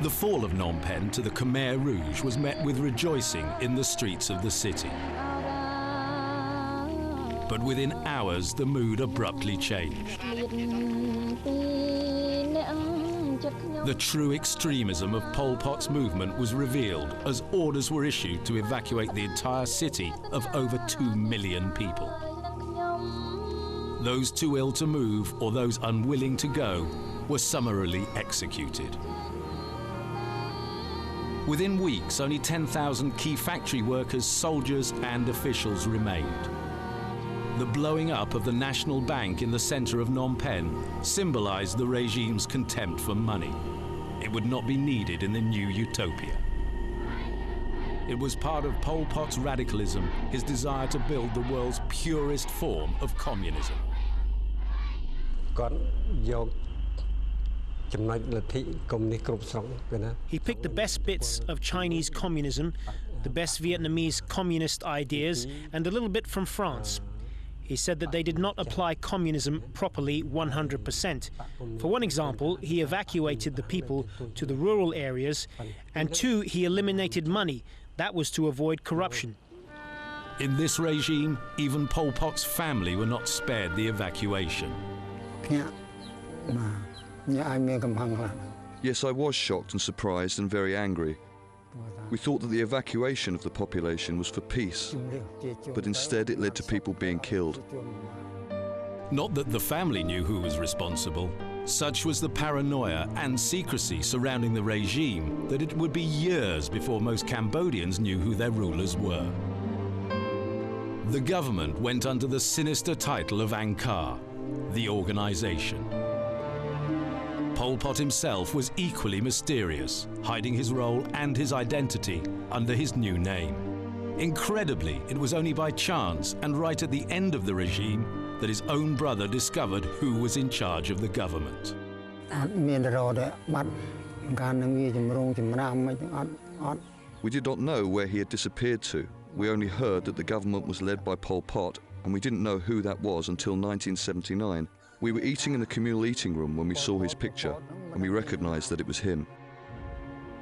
The fall of Phnom Penh to the Khmer Rouge was met with rejoicing in the streets of the city. But within hours, the mood abruptly changed. The true extremism of Pol Pot's movement was revealed as orders were issued to evacuate the entire city of over 2 million people. Those too ill to move or those unwilling to go were summarily executed. Within weeks, only 10,000 key factory workers, soldiers and officials remained. The blowing up of the National Bank in the center of Phnom Penh symbolized the regime's contempt for money. It would not be needed in the new utopia. It was part of Pol Pot's radicalism, his desire to build the world's purest form of communism. He picked the best bits of Chinese communism, the best Vietnamese communist ideas, and a little bit from France. He said that they did not apply communism properly 100%. For one example, he evacuated the people to the rural areas, and two, he eliminated money. That was to avoid corruption. In this regime, even Pol Pot's family were not spared the evacuation. Yes, I was shocked and surprised and very angry. We thought that the evacuation of the population was for peace, but instead it led to people being killed. Not that the family knew who was responsible. Such was the paranoia and secrecy surrounding the regime that it would be years before most Cambodians knew who their rulers were. The government went under the sinister title of Angkar, the organization. Pol Pot himself was equally mysterious, hiding his role and his identity under his new name. Incredibly, it was only by chance and right at the end of the regime that his own brother discovered who was in charge of the government. We did not know where he had disappeared to. We only heard that the government was led by Pol Pot, and we didn't know who that was until 1979. We were eating in the communal eating room when we saw his picture, and we recognized that it was him.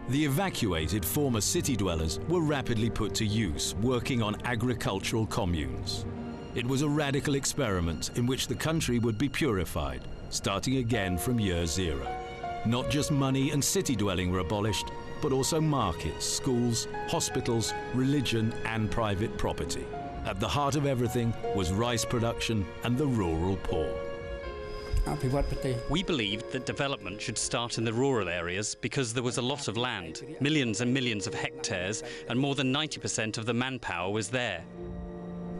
The evacuated former city dwellers were rapidly put to use, working on agricultural communes. It was a radical experiment in which the country would be purified, starting again from year zero. Not just money and city dwelling were abolished, but also markets, schools, hospitals, religion and private property. At the heart of everything was rice production and the rural poor. We believed that development should start in the rural areas because there was a lot of land, millions and millions of hectares, and more than 90% of the manpower was there.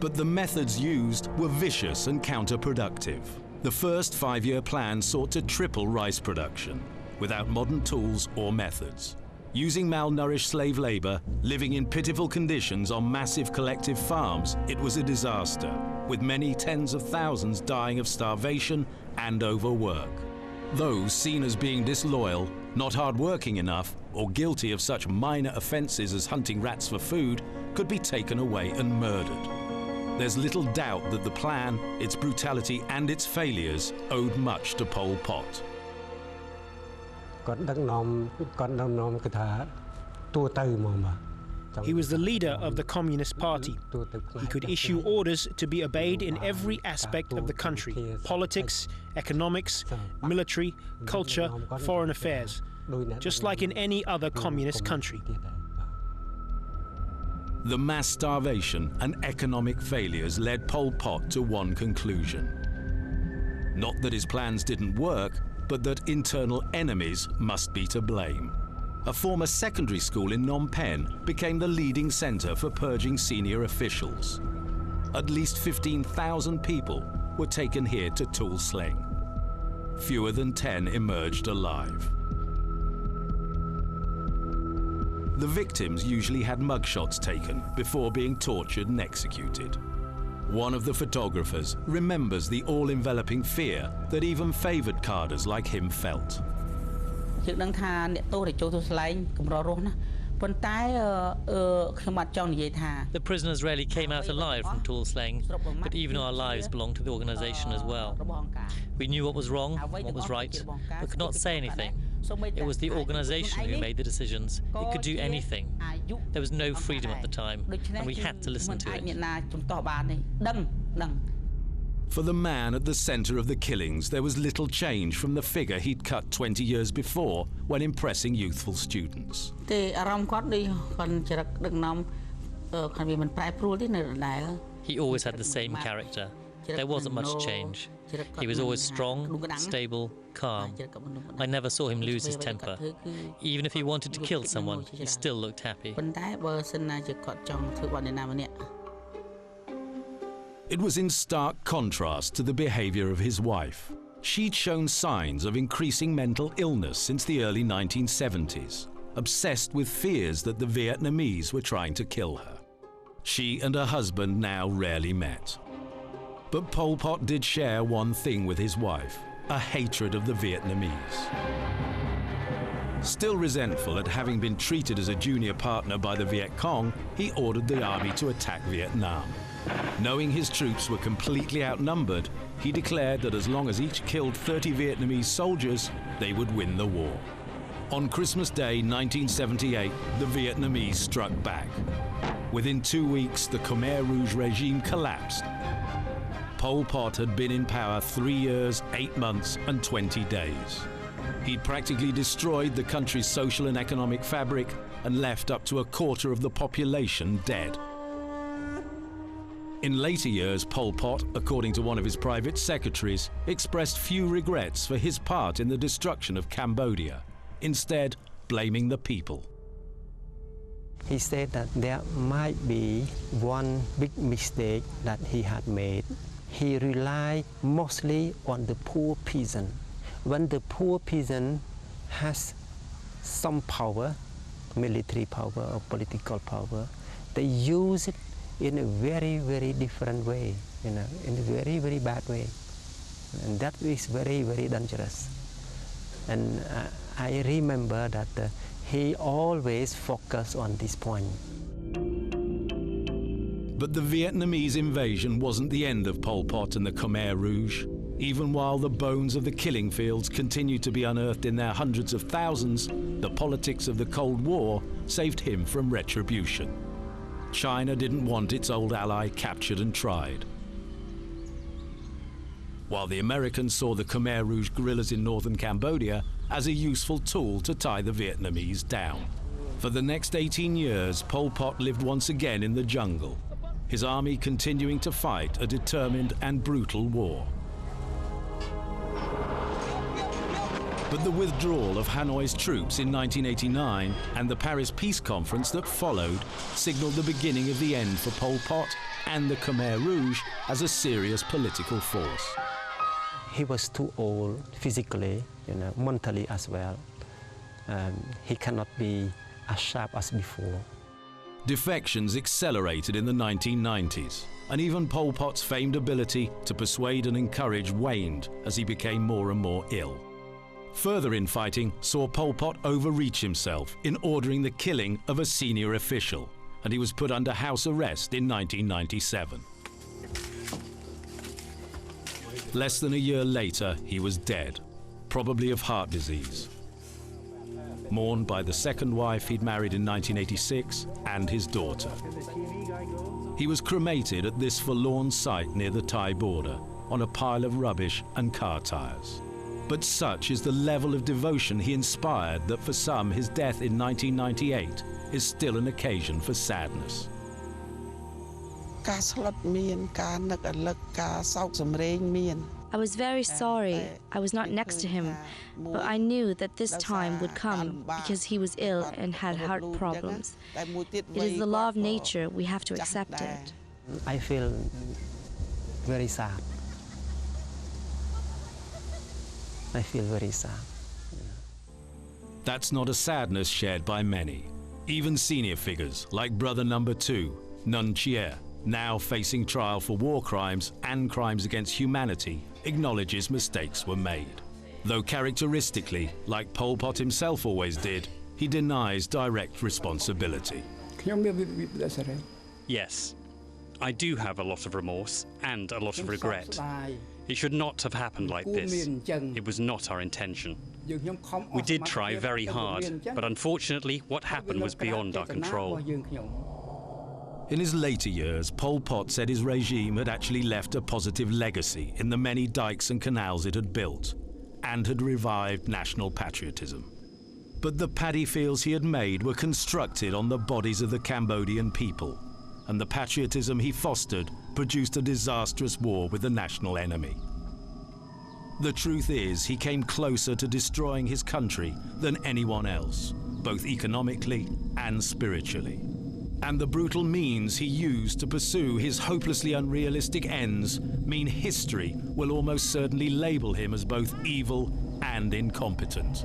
But the methods used were vicious and counterproductive. The first 5-year plan sought to triple rice production without modern tools or methods. Using malnourished slave labor, living in pitiful conditions on massive collective farms, it was a disaster, with many tens of thousands dying of starvation and overwork. Those seen as being disloyal, not hard-working enough, or guilty of such minor offenses as hunting rats for food could be taken away and murdered. There's little doubt that the plan, its brutality and its failures owed much to Pol Pot. He was the leader of the Communist Party. He could issue orders to be obeyed in every aspect of the country: politics, economics, military, culture, foreign affairs, just like in any other communist country. The mass starvation and economic failures led Pol Pot to one conclusion. Not that his plans didn't work, but that internal enemies must be to blame. A former secondary school in Phnom Penh became the leading center for purging senior officials. At least 15,000 people were taken here to tool sling. Fewer than 10 emerged alive. The victims usually had mugshots taken before being tortured and executed. One of the photographers remembers the all-enveloping fear that even favored cadres like him felt. The prisoners rarely came out alive from tool slaying, but even our lives belonged to the organization as well. We knew what was wrong, what was right, but could not say anything. It was the organisation who made the decisions. It could do anything. There was no freedom at the time, and we had to listen to it. For the man at the centre of the killings, there was little change from the figure he'd cut 20 years before when impressing youthful students. He always had the same character. There wasn't much change. He was always strong, stable, calm. I never saw him lose his temper. Even if he wanted to kill someone, he still looked happy. It was in stark contrast to the behaviour of his wife. She'd shown signs of increasing mental illness since the early 1970s, obsessed with fears that the Vietnamese were trying to kill her. She and her husband now rarely met. But Pol Pot did share one thing with his wife, a hatred of the Vietnamese. Still resentful at having been treated as a junior partner by the Viet Cong, he ordered the army to attack Vietnam. Knowing his troops were completely outnumbered, he declared that as long as each killed 30 Vietnamese soldiers, they would win the war. On Christmas Day 1978, the Vietnamese struck back. Within 2 weeks, the Khmer Rouge regime collapsed. Pol Pot had been in power 3 years, 8 months and 20 days. He'd practically destroyed the country's social and economic fabric and left up to a quarter of the population dead. In later years, Pol Pot, according to one of his private secretaries, expressed few regrets for his part in the destruction of Cambodia, instead blaming the people. He said that there might be one big mistake that he had made. He relied mostly on the poor peasant. When the poor peasant has some power, military power or political power, they use it in a very, very different way, in a very, very bad way. And that is very, very dangerous. And I remember that he always focused on this point. But the Vietnamese invasion wasn't the end of Pol Pot and the Khmer Rouge. Even while the bones of the killing fields continued to be unearthed in their hundreds of thousands, the politics of the Cold War saved him from retribution. China didn't want its old ally captured and tried, while the Americans saw the Khmer Rouge guerrillas in northern Cambodia as a useful tool to tie the Vietnamese down. For the next 18 years, Pol Pot lived once again in the jungle, his army continuing to fight a determined and brutal war. But the withdrawal of Hanoi's troops in 1989 and the Paris Peace Conference that followed signaled the beginning of the end for Pol Pot and the Khmer Rouge as a serious political force. He was too old physically, mentally as well. He cannot be as sharp as before. Defections accelerated in the 1990s, and even Pol Pot's famed ability to persuade and encourage waned as he became more and more ill. Further infighting saw Pol Pot overreach himself in ordering the killing of a senior official, and he was put under house arrest in 1997. Less than a year later, he was dead, probably of heart disease, mourned by the second wife he'd married in 1986 and his daughter. He was cremated at this forlorn site near the Thai border on a pile of rubbish and car tires. But such is the level of devotion he inspired that for some his death in 1998 is still an occasion for sadness. I was very sorry I was not next to him, but I knew that this time would come because he was ill and had heart problems. It is the law of nature, we have to accept it. I feel very sad. I feel very sad. That's not a sadness shared by many. Even senior figures like brother number 2, Nun Chie, now facing trial for war crimes and crimes against humanity, acknowledges mistakes were made. Though characteristically, like Pol Pot himself always did, he denies direct responsibility. Yes, I do have a lot of remorse and a lot of regret. It should not have happened like this. It was not our intention. We did try very hard, but unfortunately what happened was beyond our control. In his later years, Pol Pot said his regime had actually left a positive legacy in the many dikes and canals it had built, and had revived national patriotism. But the paddy fields he had made were constructed on the bodies of the Cambodian people, and the patriotism he fostered produced a disastrous war with the national enemy. The truth is, he came closer to destroying his country than anyone else, both economically and spiritually. And the brutal means he used to pursue his hopelessly unrealistic ends mean history will almost certainly label him as both evil and incompetent.